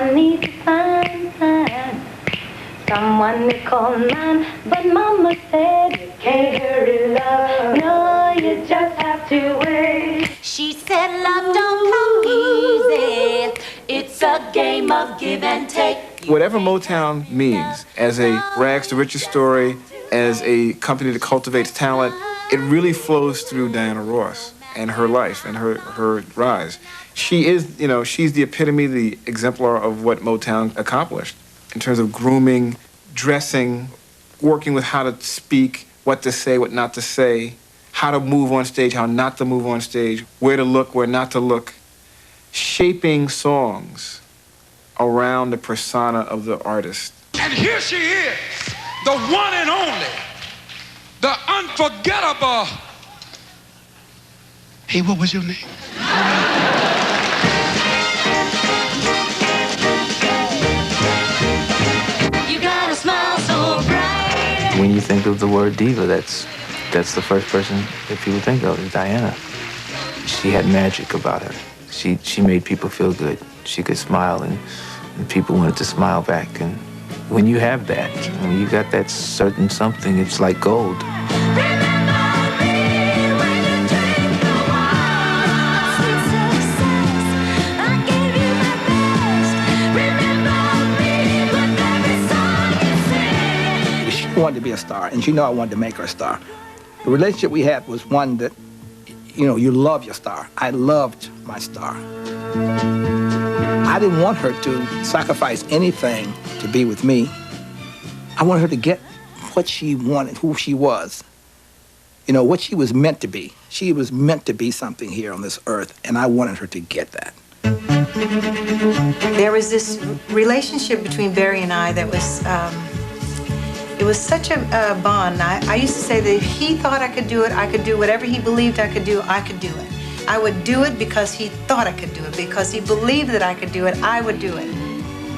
I need to find someone to call mine, but Mama said you can't hurry love. No, you just have to wait. She said love don't come easy. It's a game of give and take. Whatever Motown means, as a rags to riches story, as a company that cultivates talent, it really flows through Diana Ross and her life and her rise. She is, she's the epitome, the exemplar of what Motown accomplished in terms of grooming, dressing, working with how to speak, what to say, what not to say, how to move on stage, how not to move on stage, where to look, where not to look, shaping songs around the persona of the artist. And here she is, the one and only, the unforgettable. Hey, what was your name? You got a smile so bright. When you think of the word diva, that's the first person that people think of is Diana. She had magic about her. She made people feel good. She could smile and people wanted to smile back. And when you have that, when you got that certain something, it's like gold. She wanted to be a star, and she knew I wanted to make her a star. The relationship we had was one that, you love your star. I loved my star. I didn't want her to sacrifice anything to be with me. I wanted her to get what she wanted, who she was. What she was meant to be. She was meant to be something here on this earth, and I wanted her to get that. There was this relationship between Barry and I that was, it was such a bond. I used to say that if he thought I could do it, I could do whatever he believed I could do it. I would do it because he thought I could do it, because he believed that I could do it, I would do it.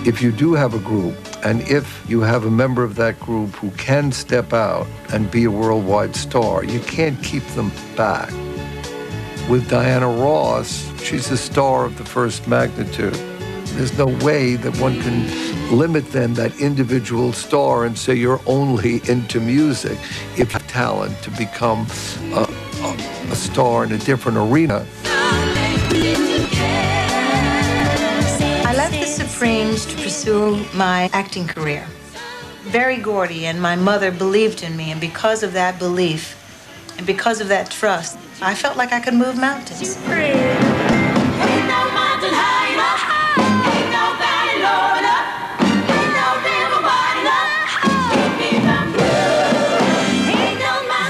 If you do have a group, and if you have a member of that group who can step out and be a worldwide star, you can't keep them back. With Diana Ross, she's a star of the first magnitude. There's no way that one can limit then that individual star and say you're only into music if you have talent to become a star in a different arena. I left the Supremes to pursue my acting career. Barry Gordy and my mother believed in me, and because of that belief and because of that trust, I felt like I could move mountains.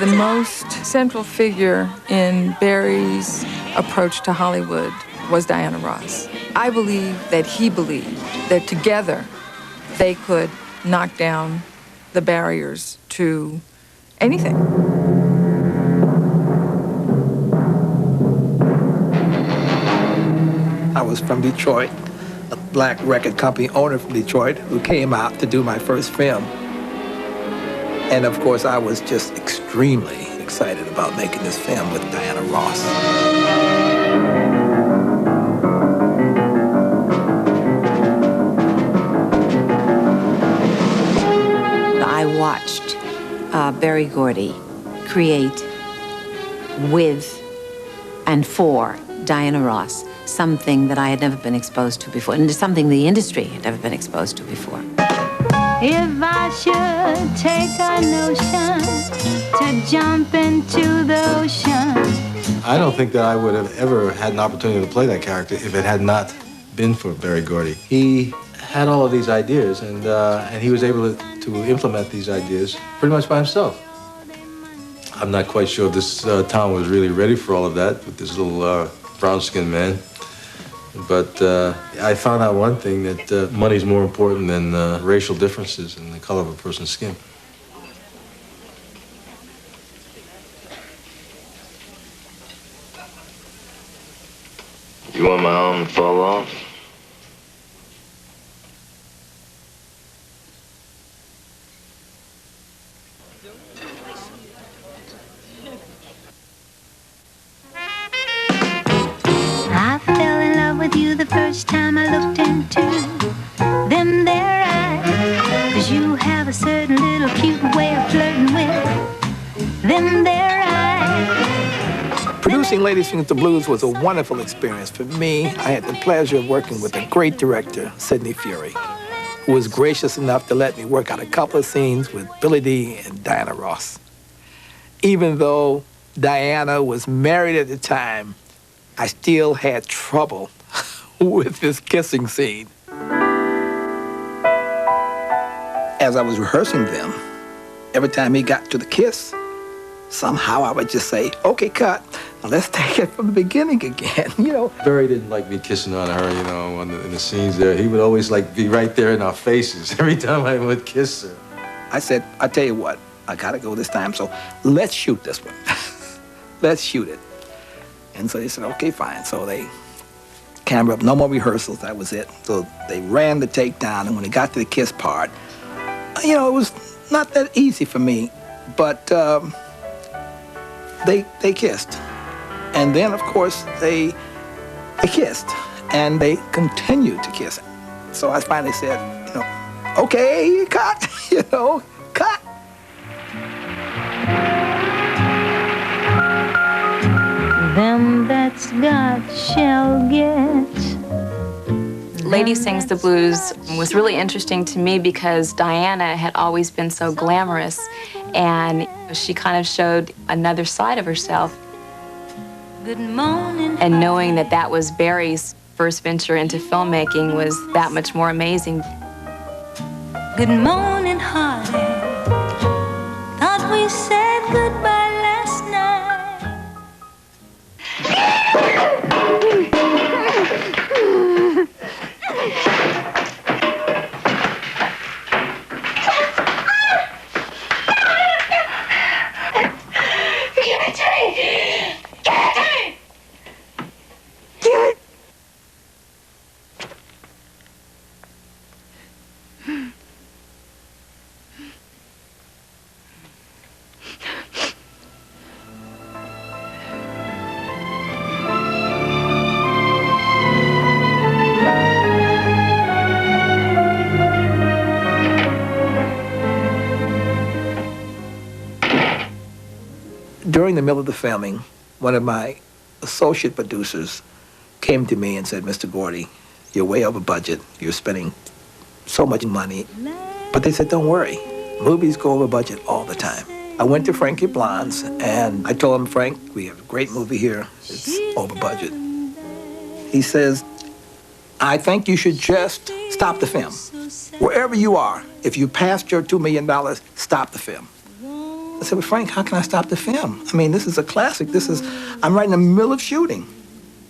The most central figure in Barry's approach to Hollywood was Diana Ross. I believe that he believed that together they could knock down the barriers to anything. I was from Detroit, a black record company owner from Detroit who came out to do my first film. And of course, I was just extremely excited about making this film with Diana Ross. I watched Barry Gordy create with and for Diana Ross something that I had never been exposed to before, and something the industry had never been exposed to before. If I should take a notion to jump into the ocean. I don't think that I would have ever had an opportunity to play that character if it had not been for Barry Gordy. He had all of these ideas, and he was able to implement these ideas pretty much by himself. I'm not quite sure this town was really ready for all of that with this little brown-skinned man. But I found out one thing, that money's more important than racial differences and the color of a person's skin. You want my arm to fall off? I fell in love with you the first time I looked into Directing Lady Sings the Blues was a wonderful experience for me. I had the pleasure of working with a great director, Sidney Fury, who was gracious enough to let me work out a couple of scenes with Billy Dee and Diana Ross. Even though Diana was married at the time, I still had trouble with this kissing scene. As I was rehearsing them, every time he got to the kiss, somehow I would just say, okay, cut. Now let's take it from the beginning again, you know. Barry didn't like me kissing on her, you know, in the scenes there. He would always like be right there in our faces every time I would kiss her. I said, I tell you what, I gotta go this time, so let's shoot this one. Let's shoot it. And so they said, okay, fine. So they camera up, no more rehearsals, that was it. So they ran the take down, and when they got to the kiss part, you know, it was not that easy for me, but they kissed. And then, of course, they kissed, and they continued to kiss. So I finally said, you know, okay, cut, you know, cut. Them that's got shall get. Lady Sings the Blues was really interesting to me because Diana had always been so glamorous, and she kind of showed another side of herself. Good morning. And knowing that that was Barry's first venture into filmmaking was that much more amazing. Good morning, honey. Thought we said goodbye last night. During the middle of the filming, one of my associate producers came to me and said, Mr. Gordy, you're way over budget. You're spending so much money. But they said, don't worry. Movies go over budget all the time. I went to Frankie Blonde's, and I told him, Frank, we have a great movie here. It's over budget. He says, I think you should just stop the film. Wherever you are, if you passed your $2 million, stop the film. I said, well, Frank, how can I stop the film? I mean, this is a classic. I'm right in the middle of shooting.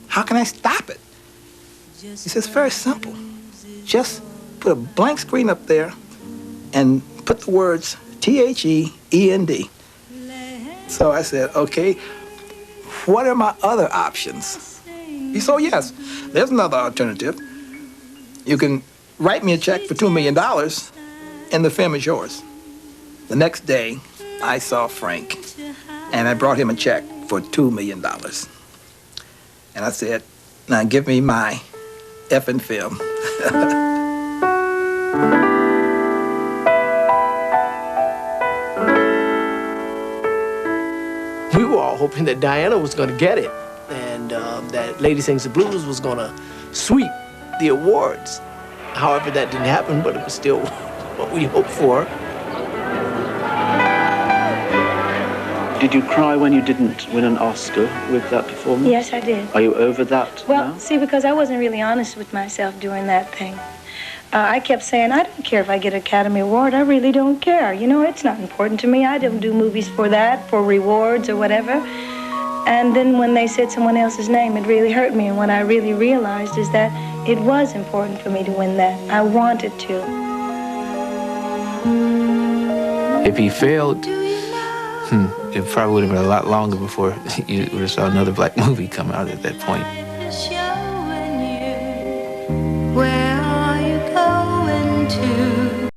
How can I stop it? He says, it's very simple. Just put a blank screen up there and put the words T-H-E-E-N-D. So I said, okay, what are my other options? He said, oh, yes, there's another alternative. You can write me a check for $2 million and the film is yours. The next day, I saw Frank, and I brought him a check for $2 million. And I said, now give me my effing film. We were all hoping that Diana was going to get it, and that Lady Sings the Blues was going to sweep the awards. However, that didn't happen, but it was still what we hoped for. Did you cry when you didn't win an Oscar with that performance? Yes, I did. Are you over that Well, now? see, because I wasn't really honest with myself doing that thing. I kept saying, I don't care if I get an Academy Award. I really don't care. You know, it's not important to me. I don't do movies for that, for rewards or whatever. And then when they said someone else's name, it really hurt me. And what I really realized is that it was important for me to win that. I wanted to. If he failed, it probably would have been a lot longer before you would have saw another black movie come out at that point. Where are you going to?